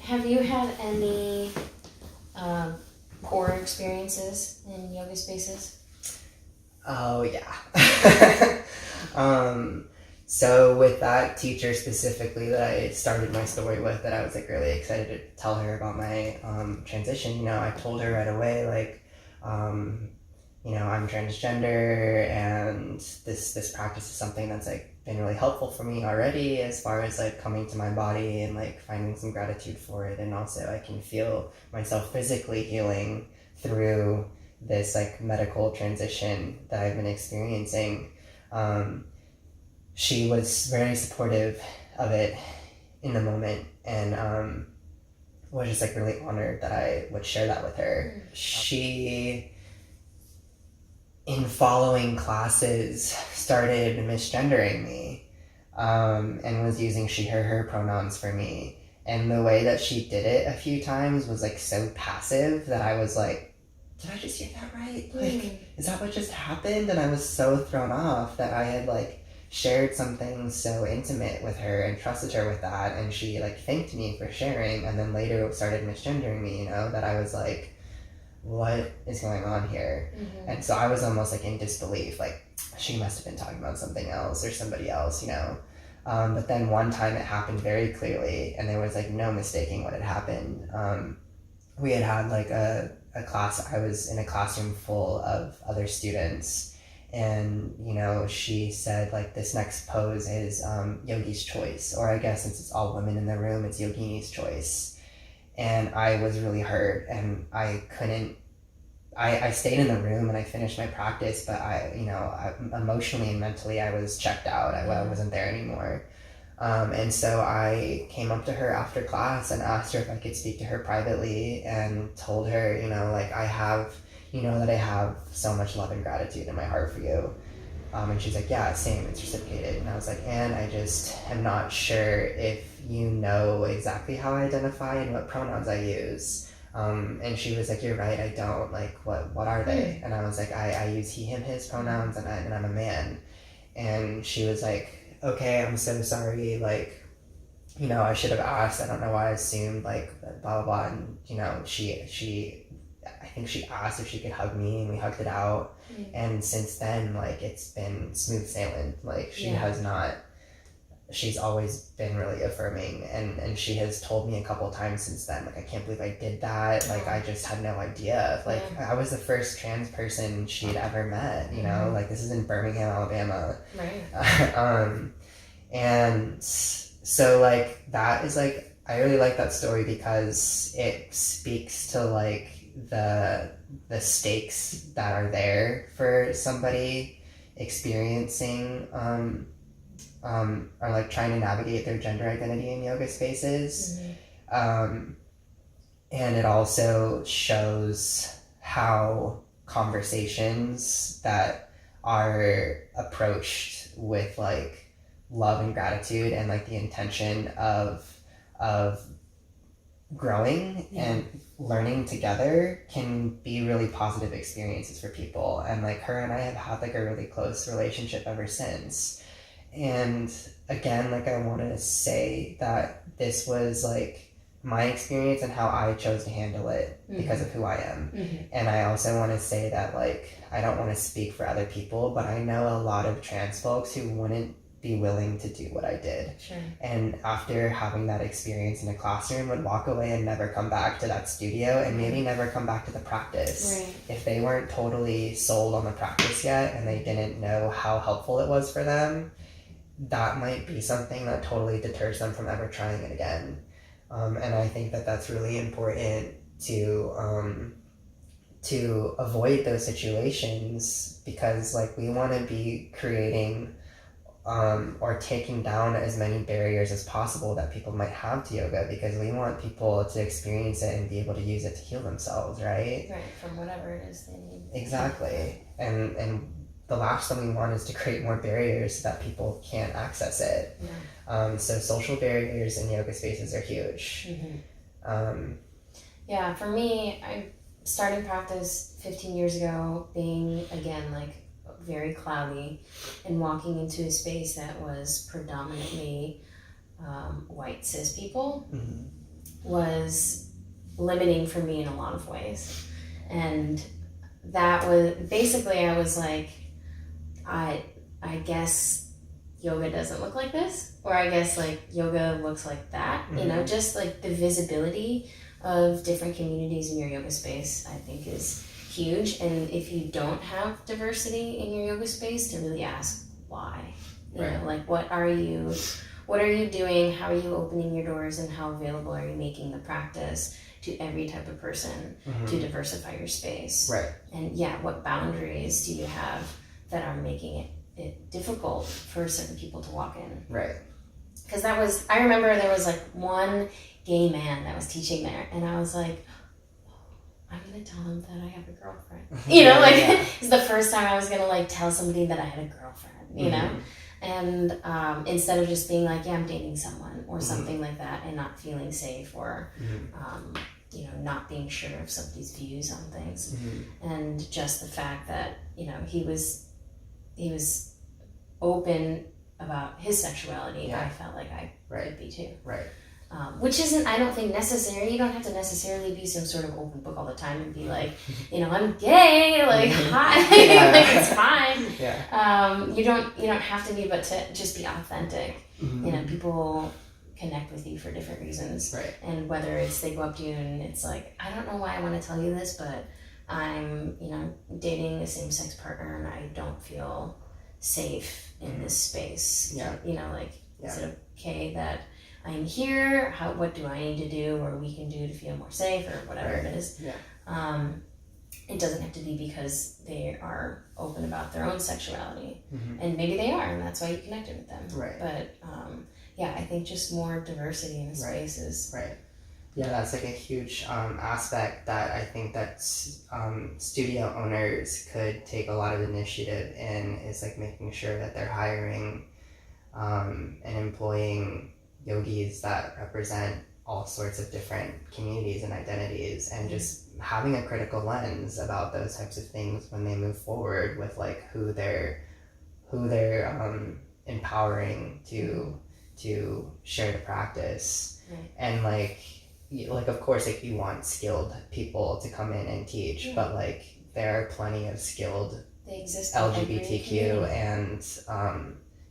Have you had any poor experiences in yoga spaces? Oh, yeah. So with that teacher specifically that I started my story with, that I was like really excited to tell her about my transition, you know, I told her right away, like, you know, I'm transgender, and this practice is something that's like been really helpful for me already, as far as like coming to my body and like finding some gratitude for it, and also I can feel myself physically healing through this like medical transition that I've been experiencing. She was very supportive of it in the moment, and was just like really honored that I would share that with her. She, in following classes, started misgendering me, and was using she, her pronouns for me. And the way that she did it a few times was like so passive that I was like, did I just hear that right? Like, is that what just happened? And I was so thrown off that I had like shared something so intimate with her and trusted her with that, and she like thanked me for sharing, and then later started misgendering me, you know, that I was like, what is going on here? And so I was almost like in disbelief, like she must have been talking about something else or somebody else, you know. But then one time it happened very clearly, and there was like no mistaking what had happened. We had like a class, I was in a classroom full of other students, and you know, she said like, this next pose is yogi's choice, or I guess since it's all women in the room, it's yogini's choice. And I was really hurt, and I couldn't, I stayed in the room and I finished my practice, but emotionally and mentally I was checked out. I wasn't there anymore. And so I came up to her after class and asked her if I could speak to her privately, and told her, you know, like, you know that I have so much love and gratitude in my heart for you. And she's like, yeah, same, it's reciprocated. And I was like, and I just am not sure if you know exactly how I identify and what pronouns I use. And she was like, you're right, I don't. Like, what are they? And I was like, I use he, him, his pronouns, and I'm a man. And she was like, okay, I'm so sorry, like, you know, I should have asked, I don't know why I assumed, like, blah, blah, blah. And, you know, I think she asked if she could hug me, and we hugged it out. And since then, like, it's been smooth sailing. Like, she's always been really affirming, and she has told me a couple of times since then, like, I can't believe I did that. Like, I just had no idea. Like, I was the first trans person she'd ever met, you know? Like, this is in Birmingham, Alabama. Right. And so, like, that is, like, I really like that story because it speaks to, like, the stakes that are there for somebody experiencing or like trying to navigate their gender identity in yoga spaces. And it also shows how conversations that are approached with like love and gratitude and like the intention of growing and learning together can be really positive experiences for people. And like her and I have had like a really close relationship ever since. And again, like, I want to say that this was like my experience and how I chose to handle it because of who I am. And I also want to say that, like, I don't want to speak for other people, but I know a lot of trans folks who wouldn't be willing to do what I did. And after having that experience in a classroom, would walk away and never come back to that studio, and maybe never come back to the practice. If they weren't totally sold on the practice yet, and they didn't know how helpful it was for them, that might be something that totally deters them from ever trying it again. And I think that that's really important to avoid those situations, because like we want to be creating or taking down as many barriers as possible that people might have to yoga, because we want people to experience it and be able to use it to heal themselves, right? Right, from whatever it is they need. Exactly. And the last thing we want is to create more barriers so that people can't access it. So social barriers in yoga spaces are huge. Yeah, for me, I started practice 15 years ago, being, again, like, very cloudy, and walking into a space that was predominantly white cis people. was limiting for me in a lot of ways. And that was basically, I was like, I guess yoga doesn't look like this, or I guess like yoga looks like that. You know, just like the visibility of different communities in your yoga space, I think is huge. And if you don't have diversity in your yoga space, to really ask why. You know, like what are you doing? How are you opening your doors, and how available are you making the practice to every type of person to diversify your space? Right. And what boundaries do you have that are making it difficult for certain people to walk in? Right. Because I remember there was like one gay man that was teaching there, and I was like, I'm gonna tell him that I have a girlfriend. You know, it's the first time I was gonna like tell somebody that I had a girlfriend, you know? And instead of just being like, I'm dating someone or something like that, and not feeling safe, or you know, not being sure of somebody's views on things. And just the fact that, you know, he was open about his sexuality, I felt like I could be too. Right. Which isn't, I don't think, necessary. You don't have to necessarily be some sort of open book all the time and be like, you know, I'm gay, like, hi, like, it's fine. You don't have to be, but to just be authentic. You know, people connect with you for different reasons. Right. And whether it's they go up to you and it's like, I don't know why I want to tell you this, but I'm, you know, dating a same-sex partner and I don't feel safe in this space. You know, like, is it okay that I'm here? What do I need to do, or we can do to feel more safe, or whatever it is? It doesn't have to be because they are open about their own sexuality, and maybe they are, and that's why you connected with them. Right. But I think just more diversity in the spaces. Right. Yeah, that's like a huge aspect that I think that studio owners could take a lot of initiative in, is like making sure that they're hiring and employing yogis that represent all sorts of different communities and identities, and just having a critical lens about those types of things when they move forward with like who they're empowering to share the practice. And like of course, like, you want skilled people to come in and teach, but like there are plenty of skilled LGBTQ and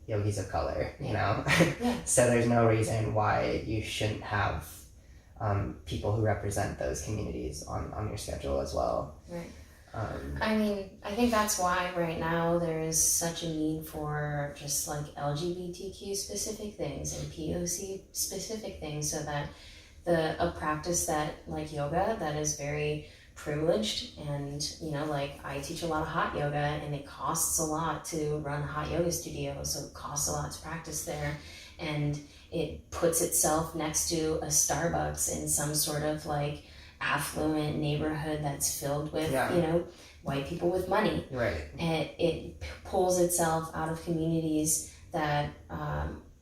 yogis of color, you know? So there's no reason why you shouldn't have people who represent those communities on your schedule as well. Right. I mean, I think that's why right now there is such a need for just like LGBTQ specific things and POC specific things, so that a practice that like yoga that is very privileged, and you know, like I teach a lot of hot yoga, and it costs a lot to run a hot yoga studio, so it costs a lot to practice there, and it puts itself next to a Starbucks in some sort of like affluent neighborhood that's filled with you know, white people with money, and it pulls itself out of communities that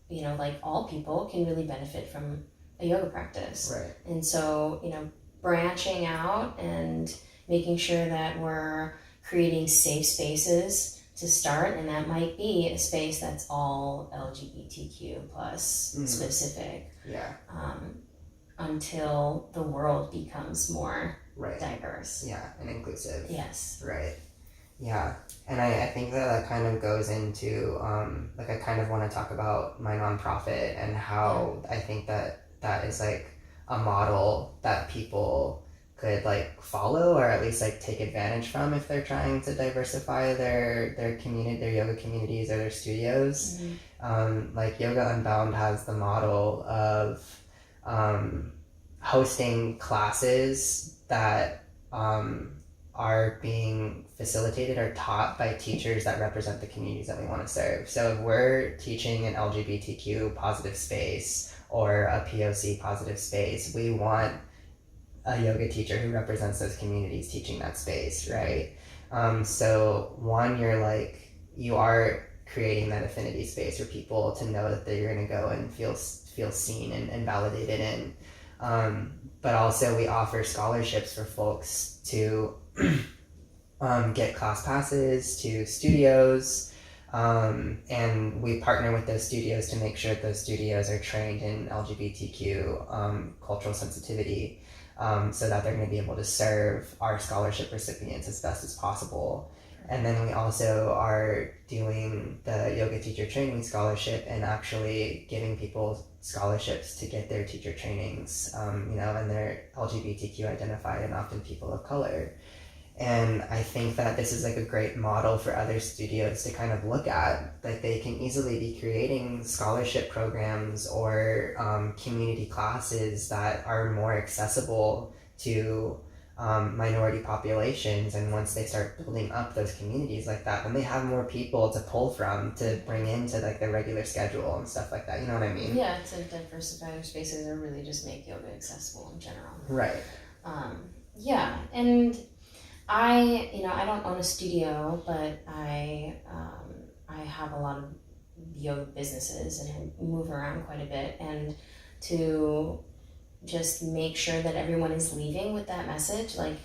you know, like all people can really benefit from a yoga practice. And so, you know, branching out and making sure that we're creating safe spaces to start, and that might be a space that's all LGBTQ plus specific, until the world becomes more diverse. And inclusive. Yes. And I think that kind of goes into like, I kind of want to talk about my nonprofit and how I think that is like a model that people could like follow, or at least like take advantage from, if they're trying to diversify their community, their yoga communities, or their studios. Like Yoga Unbound has the model of hosting classes that are being facilitated or taught by teachers that represent the communities that we want to serve. So if we're teaching an LGBTQ positive space or a POC positive space, we want a yoga teacher who represents those communities teaching that space, right? So one, you are creating that affinity space for people to know that you're going to go and feel seen and validated in. But also we offer scholarships for folks to get class passes to studios, And we partner with those studios to make sure that those studios are trained in LGBTQ cultural sensitivity, so that they're going to be able to serve our scholarship recipients as best as possible. And then we also are doing the yoga teacher training scholarship and actually giving people scholarships to get their teacher trainings, and they're LGBTQ identified and often people of color. And I think that this is like a great model for other studios to kind of look at, that they can easily be creating scholarship programs or community classes that are more accessible to minority populations. And once they start building up those communities like that, then they have more people to pull from to bring into like their regular schedule and stuff like that. You know what I mean? Yeah, to diversify their spaces or really just make yoga accessible in general. Right. Yeah, and I don't own a studio, but I have a lot of yoga businesses and I move around quite a bit, and to just make sure that everyone is leaving with that message. Like,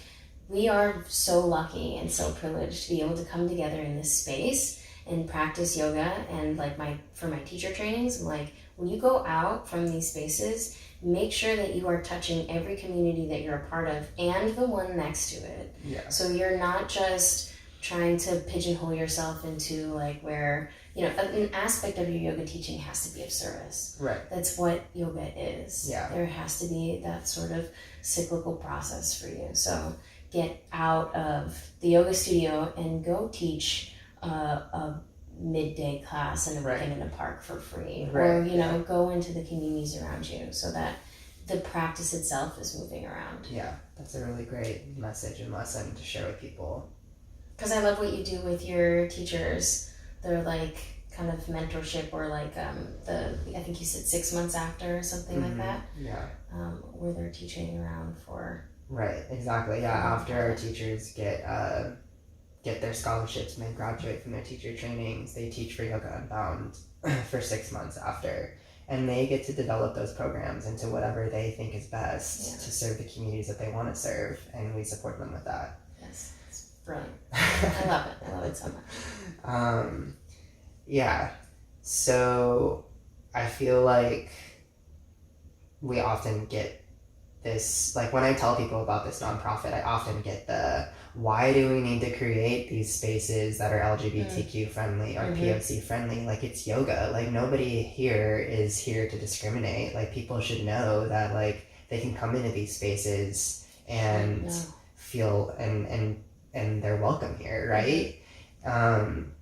we are so lucky and so privileged to be able to come together in this space and practice yoga. And like for my teacher trainings, I'm like, when you go out from these spaces, make sure that you are touching every community that you're a part of and the one next to it. Yeah. So you're not just trying to pigeonhole yourself into like where, an aspect of your yoga teaching has to be of service. Right. That's what yoga is. Yeah. There has to be that sort of cyclical process for you. So get out of the yoga studio and go teach a midday class in a weekend in a park for free. Right. Or, go into the communities around you so that the practice itself is moving around. Yeah, that's a really great message and lesson to share with people. Because I love what you do with your teachers. They're like kind of mentorship, or like I think you said 6 months after or something like that. Yeah. Where they're teaching around for. Right, exactly. Yeah, after our teachers get their scholarships and they graduate from their teacher trainings, they teach for Yoga Unbound for 6 months after. And they get to develop those programs into whatever they think is best to serve the communities that they want to serve, and we support them with that. Yes, it's brilliant. I love it. I love it so much. Yeah, so I feel like we often get this, like when I tell people about this nonprofit, I often get the, why do we need to create these spaces that are LGBTQ friendly or POC friendly? Like, it's yoga. Like, nobody here is here to discriminate. Like, people should know that like they can come into these spaces and feel and they're welcome here, right?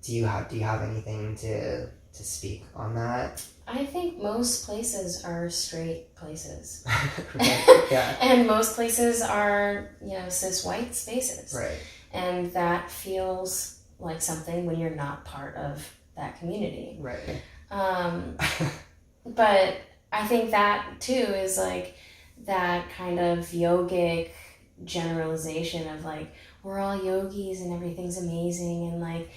Do you have anything to speak on that? I think most places are straight places. Right. Yeah. And most places are, cis white spaces. Right. And that feels like something when you're not part of that community. Right. But I think that too is like that kind of yogic generalization of like, we're all yogis and everything's amazing and like,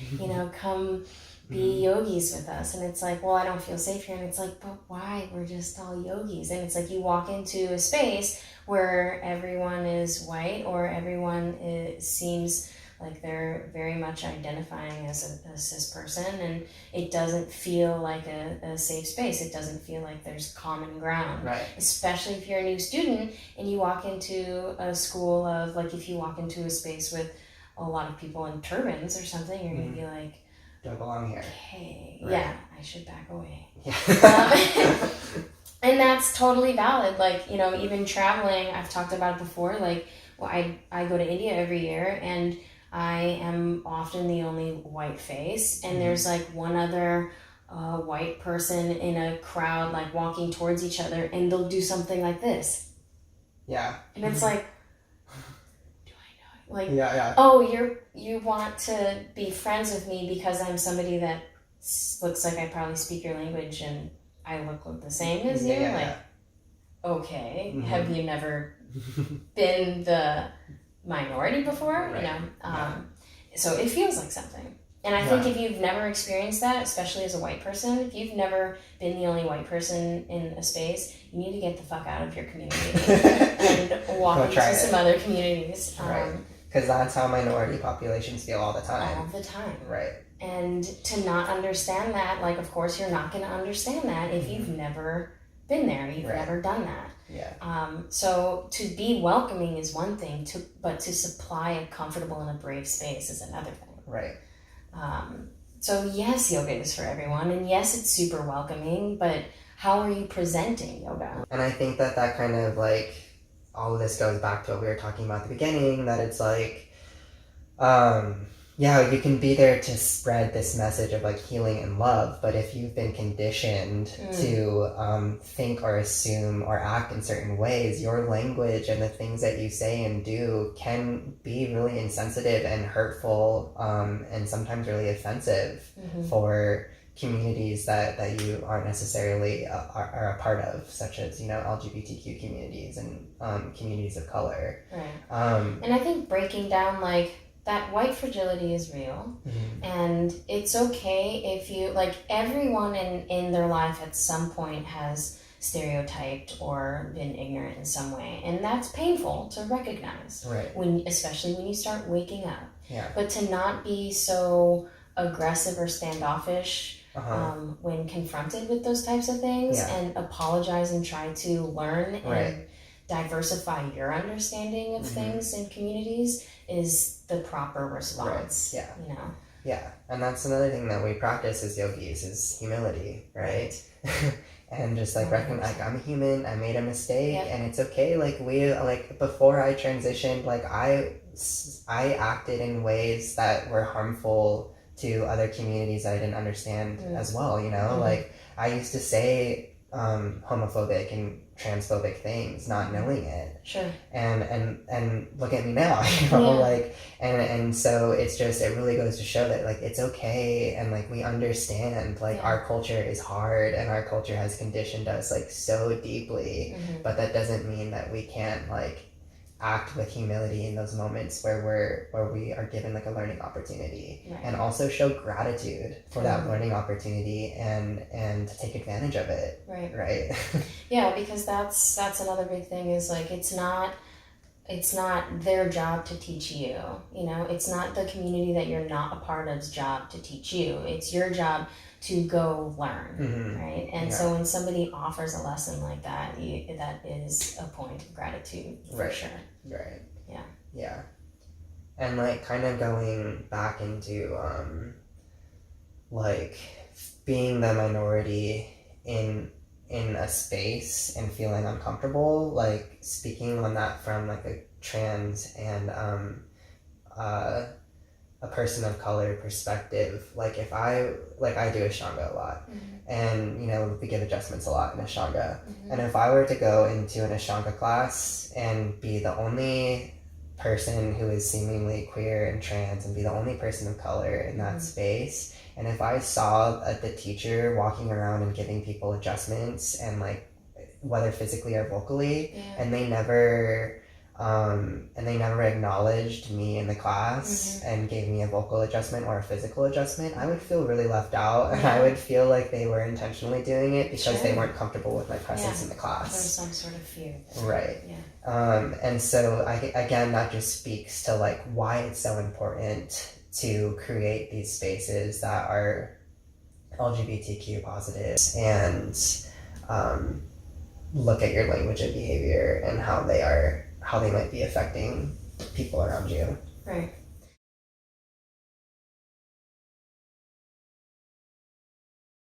come be yogis with us. And it's like, well, I don't feel safe here. And it's like, but why? We're just all yogis. And it's like you walk into a space where everyone is white, or everyone seems like they're very much identifying as a cis person, and it doesn't feel like a safe space. It doesn't feel like there's common ground. Right. Especially if you're a new student and you walk into a school of, like, if you walk into a space with a lot of people in turbans or something, you're going to be like, don't belong here. Okay, right. Yeah, I should back away. Yeah. And that's totally valid. Like, even traveling, I've talked about it before, like, well, I go to India every year, and I am often the only white face, and there's like one other white person in a crowd, like walking towards each other, and they'll do something like this. Yeah. And it's like, do I know it? Like, yeah. Oh, you want to be friends with me because I'm somebody that looks like I probably speak your language and I look the same as you? Yeah. Okay, have you never been the minority before? Right. So it feels like something. And I think if you've never experienced that, especially as a white person, if you've never been the only white person in a space, you need to get the fuck out of your community and walk into some other communities. Right. Because that's how minority populations feel all the time. All the time. Right. And to not understand that, like, of course, you're not going to understand that if you've never been there, you've never done that. Yeah. So to be welcoming is one thing, but to supply a comfortable and a brave space is another thing. Right. So yes, yoga is for everyone, and yes, it's super welcoming, but how are you presenting yoga? And I think that kind of like, all of this goes back to what we were talking about at the beginning, that it's like, yeah, you can be there to spread this message of like healing and love, but if you've been conditioned to think or assume or act in certain ways, your language and the things that you say and do can be really insensitive and hurtful, and sometimes really offensive for communities that you aren't necessarily are a part of, such as, you know, LGBTQ communities and communities of color. Right. And I think breaking down like that white fragility is real, and it's okay if you, like, everyone in their life at some point has stereotyped or been ignorant in some way, and that's painful to recognize, right? Especially when you start waking up. Yeah. But to not be so aggressive or standoffish when confronted with those types of things, and apologize and try to learn and diversify your understanding of things in communities is the proper response. Right. Yeah. You know? Yeah. And that's another thing that we practice as yogis is humility, right? And just like recognize, like, I'm human, I made a mistake, and it's okay. Like, before I transitioned, like I acted in ways that were harmful to other communities that I didn't understand as well, you know? Like, I used to say homophobic and transphobic things, not knowing it. Sure. And look at me now, you know, like, and so it's just, it really goes to show that, like, it's okay, and like we understand, like, our culture is hard and our culture has conditioned us like so deeply, but that doesn't mean that we can't like act with humility in those moments where we are given like a learning opportunity, and also show gratitude for that learning opportunity and to take advantage of it. Right. Yeah, because that's another big thing is like it's not their job to teach you, you know, it's not the community that you're not a part of's job to teach you. It's your job to go learn, right? And so when somebody offers a lesson like that, that is a point of gratitude for sure. Right. Yeah. Yeah. And like kind of going back into like being the minority in a space and feeling uncomfortable, like speaking on that from like a trans and a person of color perspective, like if I do Ashtanga a lot, and you know, we give adjustments a lot in Ashtanga, and if I were to go into an Ashtanga class and be the only person who is seemingly queer and trans and be the only person of color in that space, and if I saw the teacher walking around and giving people adjustments, and like whether physically or vocally, and they never acknowledged me in the class and gave me a vocal adjustment or a physical adjustment, I would feel really left out, and I would feel like they were intentionally doing it because they weren't comfortable with my presence in the class. There's some sort of fear. Right. And so again, that just speaks to like why it's so important to create these spaces that are LGBTQ positive, and look at your language and behavior and how they might be affecting people around you. Right.